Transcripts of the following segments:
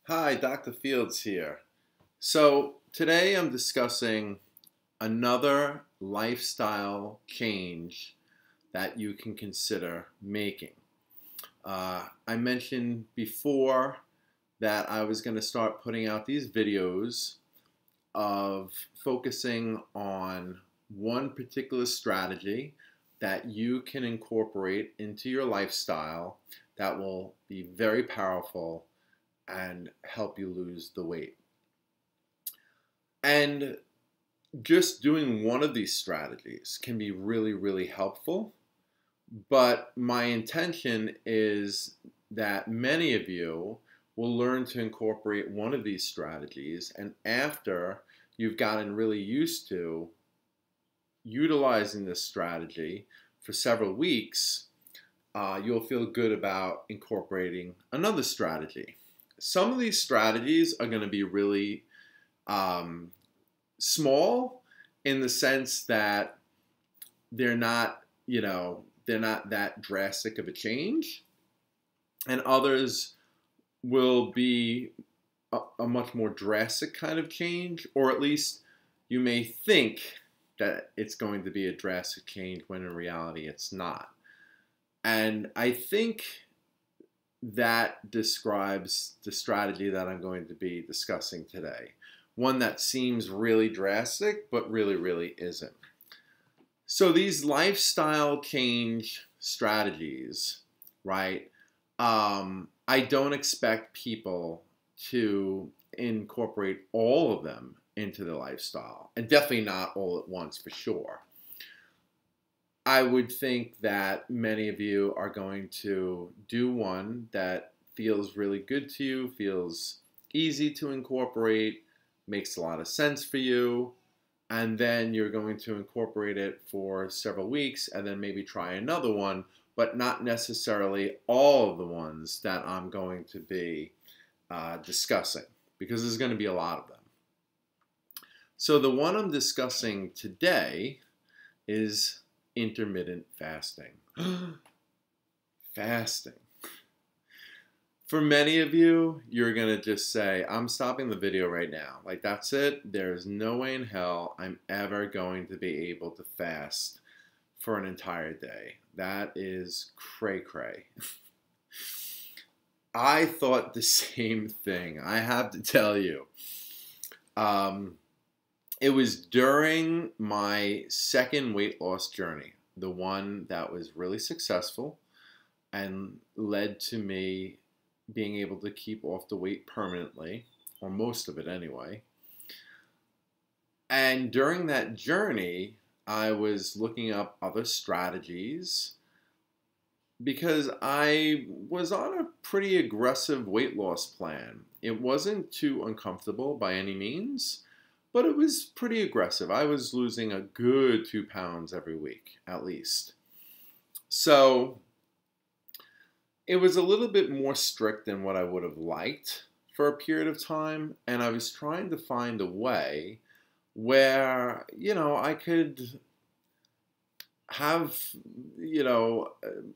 Hi, Dr. Fields here. So today I'm discussing another lifestyle change that you can consider making. I mentioned before that I was going to start putting out these videos of focusing on one particular strategy that you can incorporate into your lifestyle that will be very powerful and help you lose the weight. And just doing one of these strategies can be really, really helpful. But my intention is that many of you will learn to incorporate one of these strategies, and after you've gotten really used to utilizing this strategy for several weeks, you'll feel good about incorporating another strategy. Some of these strategies are going to be really small in the sense that they're not, they're not that drastic of a change, and others will be a much more drastic kind of change, or at least you may think that it's going to be a drastic change when in reality it's not. And I think that describes the strategy that I'm going to be discussing today. One that seems really drastic, but really, really isn't. So these lifestyle change strategies, right? I don't expect people to incorporate all of them into their lifestyle, and definitely not all at once for sure. I would think that many of you are going to do one that feels really good to you, feels easy to incorporate, makes a lot of sense for you, and then you're going to incorporate it for several weeks and then maybe try another one, but not necessarily all of the ones that I'm going to be discussing, because there's going to be a lot of them. So the one I'm discussing today is intermittent fasting. Fasting. For many of you, you're going to just say, I'm stopping the video right now. Like, that's it. There's no way in hell I'm ever going to be able to fast for an entire day. That is cray-cray. I thought the same thing, I have to tell you. It was during my second weight loss journey, the one that was really successful and led to me being able to keep off the weight permanently, or most of it anyway. And during that journey, I was looking up other strategies because I was on a pretty aggressive weight loss plan. It wasn't too uncomfortable by any means, but it was pretty aggressive. I was losing a good 2 pounds every week, at least. So it was a little bit more strict than what I would have liked for a period of time, and I was trying to find a way where, I could have,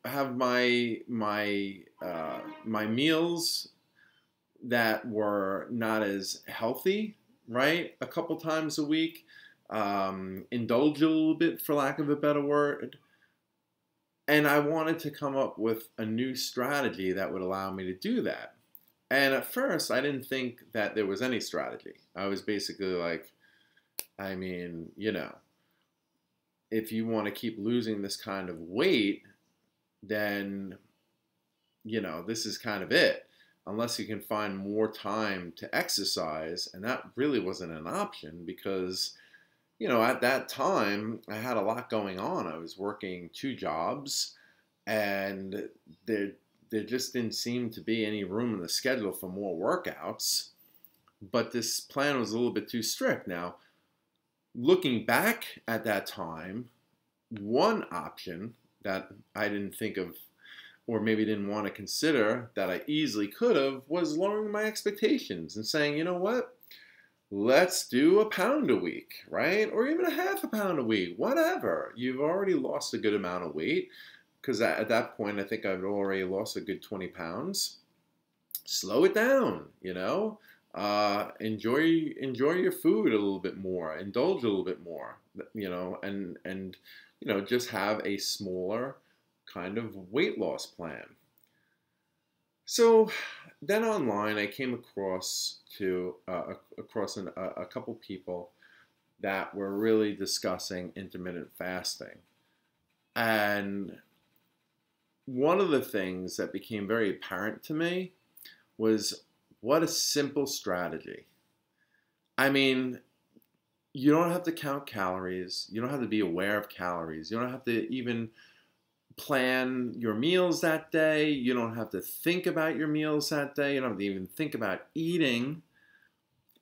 have my meals that were not as healthy, right? A couple times a week, indulge a little bit, for lack of a better word. And I wanted to come up with a new strategy that would allow me to do that. And at first, I didn't think that there was any strategy. I was basically like, if you want to keep losing this kind of weight, then, this is kind of it. Unless you can find more time to exercise. And that really wasn't an option because, at that time, I had a lot going on. I was working 2 jobs, and there just didn't seem to be any room in the schedule for more workouts. But this plan was a little bit too strict. Now, looking back at that time, one option that I didn't think of, or maybe didn't want to consider, that I easily could have, was lowering my expectations and saying, you know what? Let's do 1 pound a week, right? Or even a half a pound a week, whatever. You've already lost a good amount of weight, because at that point, I think I've already lost a good 20 pounds. slow it down, you know. Enjoy your food a little bit more, indulge a little bit more, you know, and you know, just have a smaller kind of weight loss plan. So then online, I came across a couple people that were really discussing intermittent fasting, and one of the things that became very apparent to me was what a simple strategy. I mean, you don't have to count calories. You don't have to be aware of calories. You don't have to even plan your meals that day. You don't have to think about your meals that day. You don't have to even think about eating.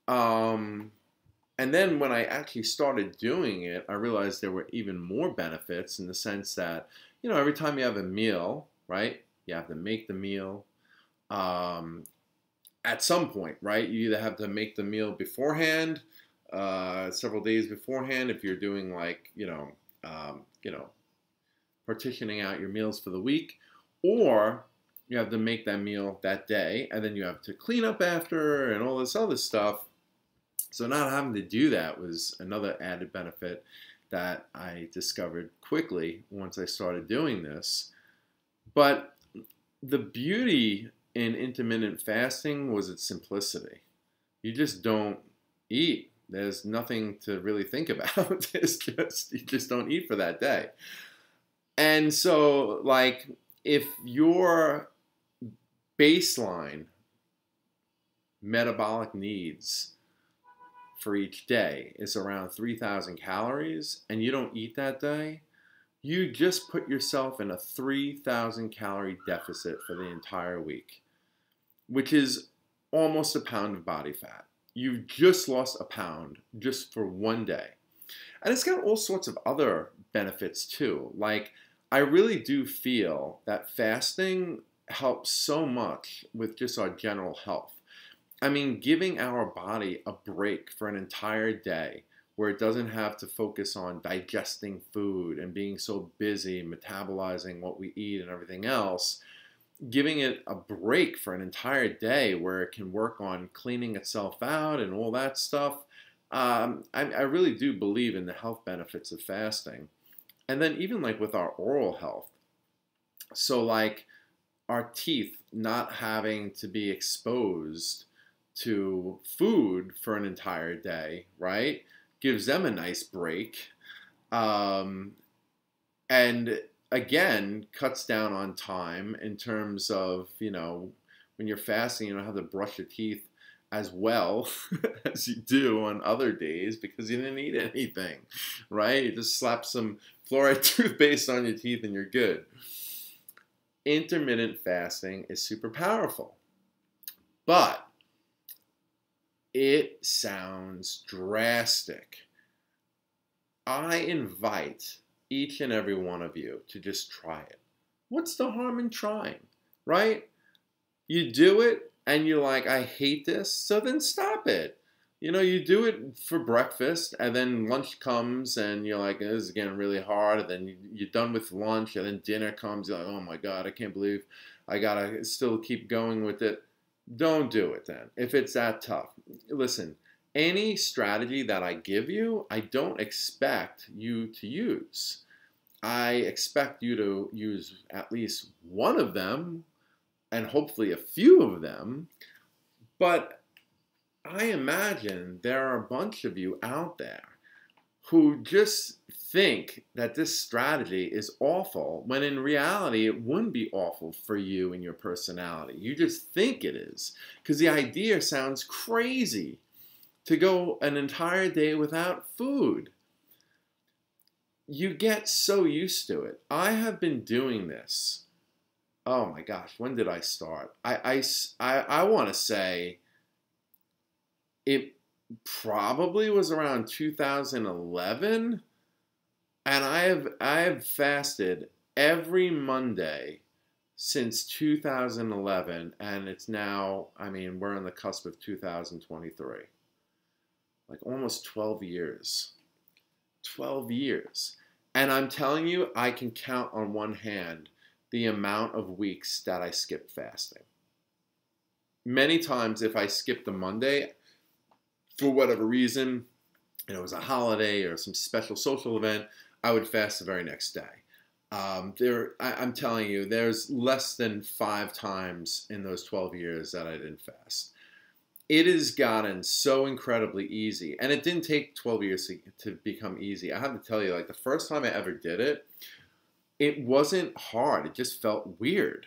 And then when I actually started doing it, I realized there were even more benefits in the sense that, you know, every time you have a meal, right, you have to make the meal. At some point, right, you either have to make the meal beforehand, several days beforehand, if you're doing like, you know, partitioning out your meals for the week, or you have to make that meal that day, and then you have to clean up after and all this other stuff. So not having to do that was another added benefit that I discovered quickly once I started doing this. But the beauty in intermittent fasting was its simplicity. You just don't eat. There's nothing to really think about. You just don't eat for that day. And so, like, if your baseline metabolic needs for each day is around 3,000 calories and you don't eat that day, you just put yourself in a 3,000 calorie deficit for the entire week, which is almost a pound of body fat. You've just lost a pound just for one day. And it's got all sorts of other benefits too. Like, I really do feel that fasting helps so much with just our general health. I mean, giving our body a break for an entire day where it doesn't have to focus on digesting food and being so busy metabolizing what we eat and everything else, giving it a break for an entire day where it can work on cleaning itself out and all that stuff. I really do believe in the health benefits of fasting. And then even like with our oral health, so like our teeth not having to be exposed to food for an entire day, right? Gives them a nice break. And again, cuts down on time in terms of, you know, when you're fasting, you don't have to brush your teeth as well as you do on other days because you didn't eat anything, right? You just slap some fluoride toothpaste on your teeth and you're good. Intermittent fasting is super powerful, but it sounds drastic. I invite each and every one of you to just try it. What's the harm in trying, right? You do it and you're like, I hate this, so then stop it. You know, you do it for breakfast and then lunch comes and you're like, this is getting really hard. And then you're done with lunch and then dinner comes. You're like, oh my God, I can't believe I gotta still keep going with it. Don't do it then, if it's that tough. Listen, any strategy that I give you, I don't expect you to use. I expect you to use at least one of them and hopefully a few of them. But I imagine there are a bunch of you out there who just think that this strategy is awful, when in reality it wouldn't be awful for you and your personality. You just think it is, because the idea sounds crazy to go an entire day without food. You get so used to it. I have been doing this. Oh my gosh, when did I start? I want to say it probably was around 2011, and I have fasted every Monday since 2011, and it's now, I mean, we're on the cusp of 2023. Like almost 12 years. 12 years. And I'm telling you, I can count on one hand the amount of weeks that I skipped fasting. many times if I skipped a Monday for whatever reason, it was a holiday or some special social event, I would fast the very next day. I'm telling you, there's less than 5 times in those 12 years that I didn't fast. It has gotten so incredibly easy, and it didn't take 12 years to become easy. I have to tell you, like the first time I ever did it, it wasn't hard. It just felt weird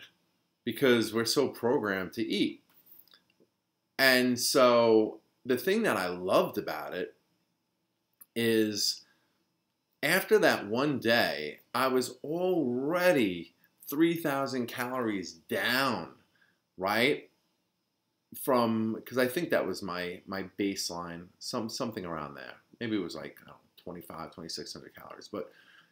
because we're so programmed to eat. And so the thing that I loved about it is after that one day, I was already 3,000 calories down, right? Because I think that was my baseline, something around there. Maybe it was like, I don't know, 2,600 calories. But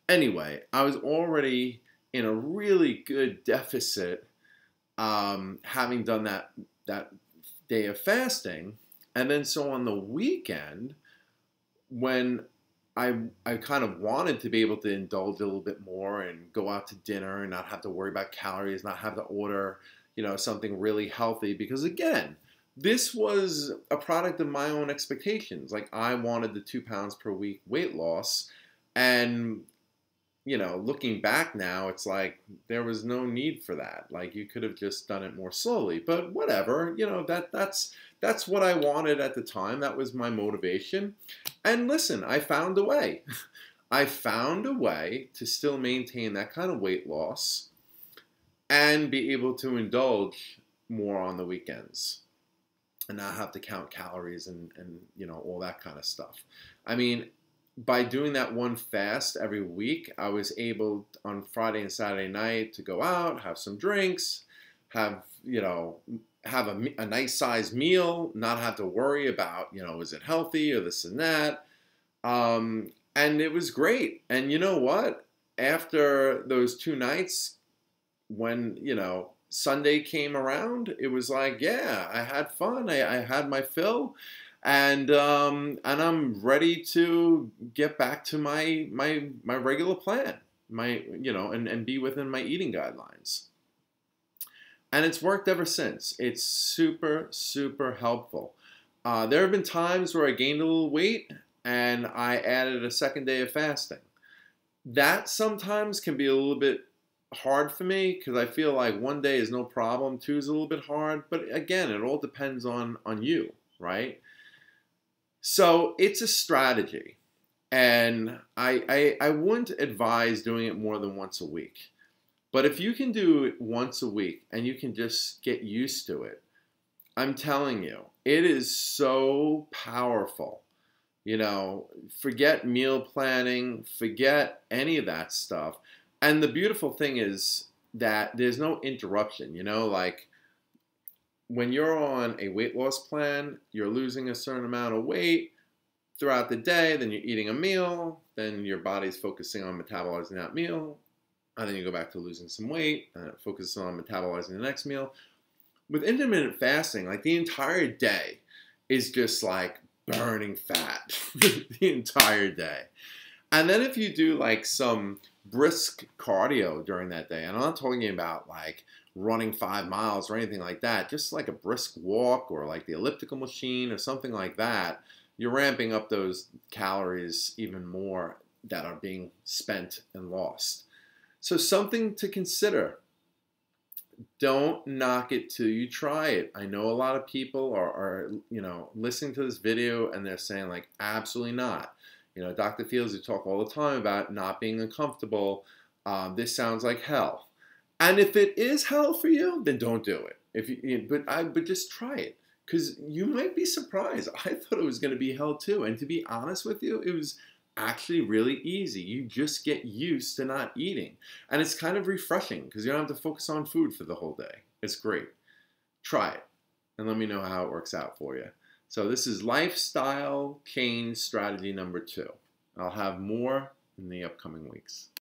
anyway, I was already in a really good deficit, having done that day of fasting. And then so on the weekend, when I kind of wanted to be able to indulge a little bit more and go out to dinner and not have to worry about calories, not have to order, something really healthy. Because again, this was a product of my own expectations. Like I wanted the 2 pounds per week weight loss. And, looking back now, it's like there was no need for that. Like you could have just done it more slowly, but whatever, that's what I wanted at the time. That was my motivation. And listen, I found a way. I found a way to still maintain that kind of weight loss and be able to indulge more on the weekends and not have to count calories and all that kind of stuff. I mean, by doing that one fast every week, I was able on Friday and Saturday night to go out, have some drinks, have a nice sized meal, not have to worry about, is it healthy or this and that. And it was great. And you know what? After those 2 nights, when, Sunday came around, it was like, yeah, I had fun. I had my fill. And I'm ready to get back to my regular plan, and be within my eating guidelines. And it's worked ever since. It's super, super helpful. There have been times where I gained a little weight and I added a second day of fasting. That sometimes can be a little bit hard for me because I feel like one day is no problem, 2 is a little bit hard. But again, it all depends on you, right? So it's a strategy. And I wouldn't advise doing it more than once a week. But if you can do it once a week and you can just get used to it, I'm telling you, it is so powerful. Forget meal planning, forget any of that stuff. And the beautiful thing is that there's no interruption, like when you're on a weight loss plan, you're losing a certain amount of weight throughout the day, then you're eating a meal, then your body's focusing on metabolizing that meal, and then you go back to losing some weight, and it focuses on metabolizing the next meal. With intermittent fasting, like the entire day is just like burning fat the entire day. And then if you do like some brisk cardio during that day, and I'm not talking about like running 5 miles or anything like that, just like a brisk walk or like the elliptical machine or something like that, you're ramping up those calories even more that are being spent and lost. So something to consider. Don't knock it till you try it. I know a lot of people are listening to this video and they're saying like, absolutely not. Dr. Fields, you talk all the time about not being uncomfortable. This sounds like hell. And if it is hell for you, then don't do it. But just try it, because you might be surprised. I thought it was going to be hell too. And to be honest with you, it was actually really easy. You just get used to not eating. And it's kind of refreshing because you don't have to focus on food for the whole day. It's great. Try it and let me know how it works out for you. So this is lifestyle change strategy number 2. I'll have more in the upcoming weeks.